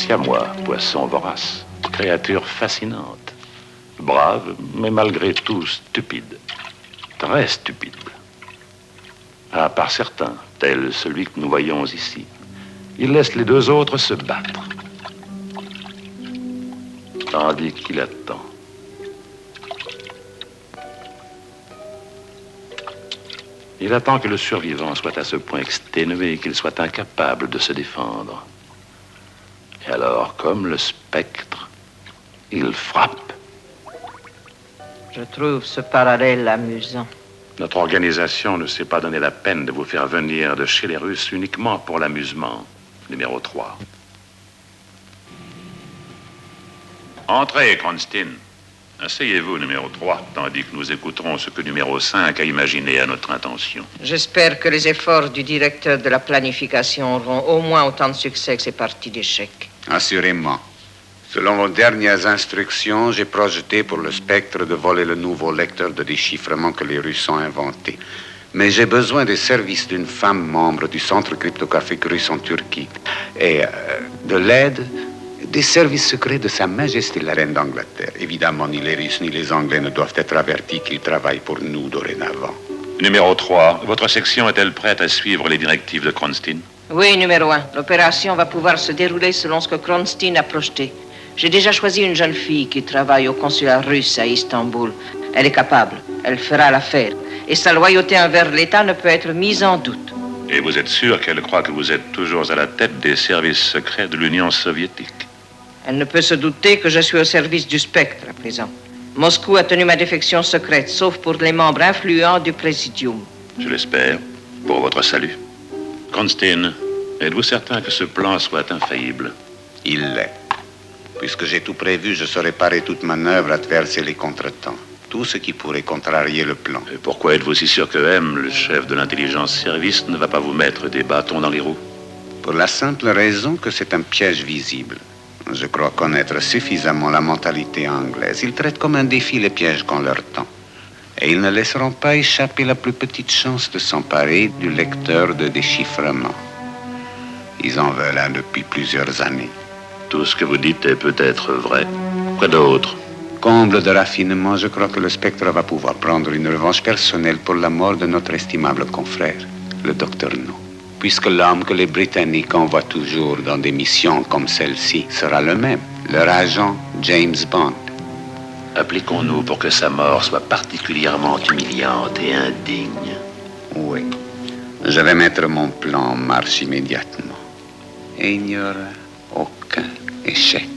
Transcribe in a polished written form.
siamois, poisson vorace, créature fascinante, brave, mais malgré tout stupide, très stupide. À part certains, tel celui que nous voyons ici, il laisse les deux autres se battre, tandis qu'il attend. Il attend que le survivant soit à ce point exténué qu'il soit incapable de se défendre. Et alors, comme le spectre, il frappe. Je trouve ce parallèle amusant. Notre organisation ne s'est pas donné la peine de vous faire venir de chez les Russes uniquement pour l'amusement. Numéro 3. Entrez, Kronstin. Asseyez-vous, numéro 3, tandis que nous écouterons ce que numéro 5 a imaginé à notre intention. J'espère que les efforts du directeur de la planification auront au moins autant de succès que ces parties d'échecs. Assurément. Selon vos dernières instructions, j'ai projeté pour le spectre de voler le nouveau lecteur de déchiffrement que les Russes ont inventé. Mais j'ai besoin des services d'une femme membre du centre cryptographique russe en Turquie et de l'aide des services secrets de Sa Majesté la Reine d'Angleterre. Évidemment, ni les Russes ni les Anglais ne doivent être avertis qu'ils travaillent pour nous dorénavant. Numéro 3, votre section est-elle prête à suivre les directives de Kronstin? Oui, numéro 1. L'opération va pouvoir se dérouler selon ce que Kronstin a projeté. J'ai déjà choisi une jeune fille qui travaille au consulat russe à Istanbul. Elle est capable, elle fera l'affaire. Et sa loyauté envers l'État ne peut être mise en doute. Et vous êtes sûr qu'elle croit que vous êtes toujours à la tête des services secrets de l'Union soviétique? Elle ne peut se douter que je suis au service du spectre à présent. Moscou a tenu ma défection secrète, sauf pour les membres influents du Présidium. Je l'espère, pour votre salut. Kronstin, êtes-vous certain que ce plan soit infaillible? Il l'est. Puisque j'ai tout prévu, je saurai parer toute manœuvre adverse et les contretemps. Tout ce qui pourrait contrarier le plan. Et pourquoi êtes-vous si sûr que M, le chef de l'intelligence service, ne va pas vous mettre des bâtons dans les roues? Pour la simple raison que c'est un piège visible. Je crois connaître suffisamment la mentalité anglaise. Ils traitent comme un défi les pièges qu'on leur tend. Et ils ne laisseront pas échapper la plus petite chance de s'emparer du lecteur de déchiffrement. Ils en veulent un depuis plusieurs années. Tout ce que vous dites est peut-être vrai. Quoi d'autre? Comble de raffinement, je crois que le spectre va pouvoir prendre une revanche personnelle pour la mort de notre estimable confrère, le docteur No. Puisque l'homme que les Britanniques envoient toujours dans des missions comme celle-ci sera le même, leur agent James Bond. Appliquons-nous pour que sa mort soit particulièrement humiliante et indigne. Oui. Je vais mettre mon plan en marche immédiatement. Et il n'y aura aucun échec.